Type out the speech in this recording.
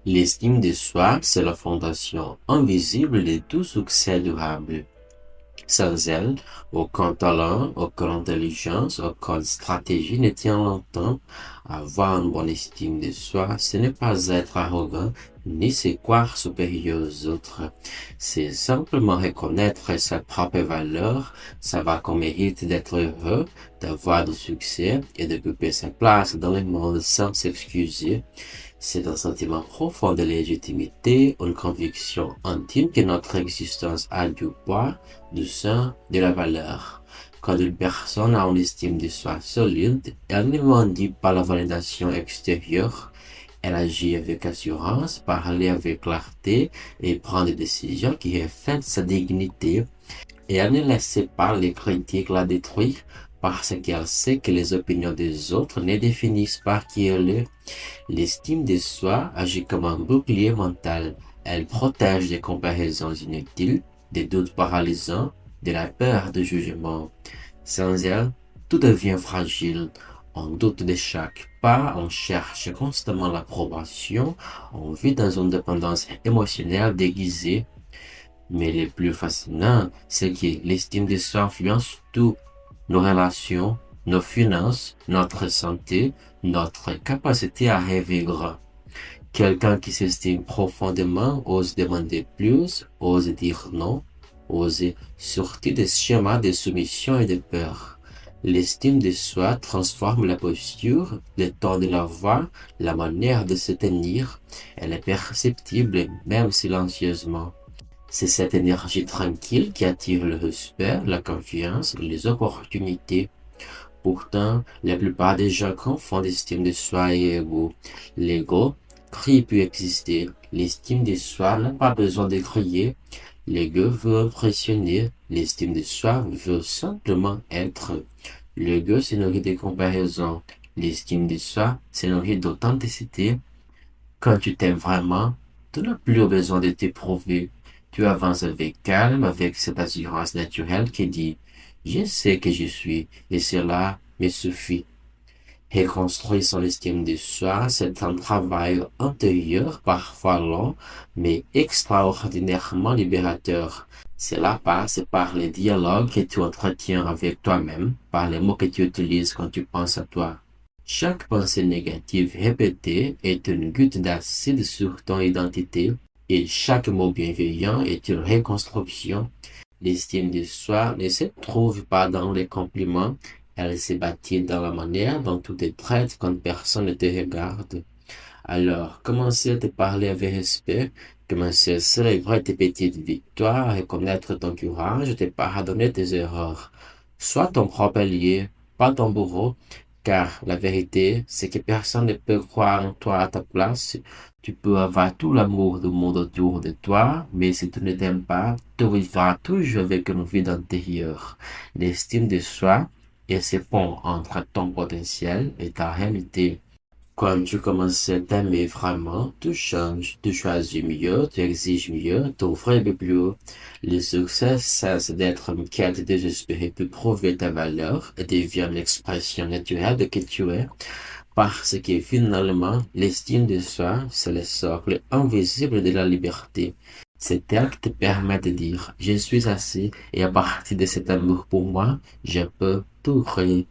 L'estime de soi, c'est la fondation invisible de tout succès durable. Sans elle, aucun talent, aucune intelligence, aucune stratégie ne tient longtemps. Avoir une bonne estime de soi, ce n'est pas être arrogant, ni se croire supérieur aux autres. C'est simplement reconnaître sa propre valeur, savoir qu'on mérite d'être heureux, d'avoir du succès et d'occuper sa place dans le monde sans s'excuser. C'est un sentiment profond de légitimité, une conviction intime que notre existence a du poids, du sens, de la valeur. Quand une personne a une estime de soi solide, elle ne mendie pas la validation extérieure. Elle agit avec assurance, parle avec clarté et prend des décisions qui reflètent sa dignité. Et elle ne laisse pas les critiques la détruire parce qu'elle sait que les opinions des autres ne définissent pas qui elle est. L'estime de soi agit comme un bouclier mental. Elle protège des comparaisons inutiles, des doutes paralysants, de la peur de jugement. Sans elle, tout devient fragile. On doute de chaque pas, on cherche constamment l'approbation, on vit dans une dépendance émotionnelle déguisée. Mais le plus fascinant, c'est que l'estime de soi influence tout, nos relations, nos finances, notre santé, notre capacité à rêver grand. Quelqu'un qui s'estime profondément ose demander plus, ose dire non, ose sortir des schémas de soumission et de peur. L'estime de soi transforme la posture, le ton de la voix, la manière de se tenir. Elle est perceptible même silencieusement. C'est cette énergie tranquille qui attire le respect, la confiance, les opportunités. Pourtant, la plupart des gens confondent estime de soi et ego. L'ego crie peut exister. L'estime de soi n'a pas besoin de crier. L'ego veut impressionner. L'estime de soi veut simplement être. L'ego se nourrit de comparaisons. L'estime de soi se nourrit d'authenticité. Quand tu t'aimes vraiment, tu n'as plus besoin de t'éprouver. Tu avances avec calme, avec cette assurance naturelle qui dit, je sais que je suis, et cela me suffit. Reconstruire son estime de soi, c'est un travail intérieur, parfois long, mais extraordinairement libérateur. Cela passe par les dialogues que tu entretiens avec toi-même, par les mots que tu utilises quand tu penses à toi. Chaque pensée négative répétée est une goutte d'acide sur ton identité et chaque mot bienveillant est une reconstruction. L'estime de soi ne se trouve pas dans les compliments, elle se bâtit dans la manière dont tu te traites quand personne ne te regarde. Alors, commencez à te parler avec respect, commencez à célébrer tes petites victoires, reconnaître ton courage, te pardonner tes erreurs. Sois ton propre allié, pas ton bourreau, car la vérité, c'est que personne ne peut croire en toi à ta place. Tu peux avoir tout l'amour du monde autour de toi, mais si tu ne t'aimes pas, tu vivras toujours avec une vide intérieure. L'estime de soi est ce pont entre ton potentiel et ta réalité. Quand tu commences à t'aimer vraiment, tu changes, tu choisis mieux, tu exiges mieux, tu ouvres un peu plus haut. Le succès cesse d'être une quête désespérée pour prouver ta valeur et devient l'expression naturelle de qui tu es. Parce que finalement, l'estime de soi, c'est le socle invisible de la liberté. C'est elle qui te permet de dire, je suis assez et à partir de cet amour pour moi, je peux tout créer.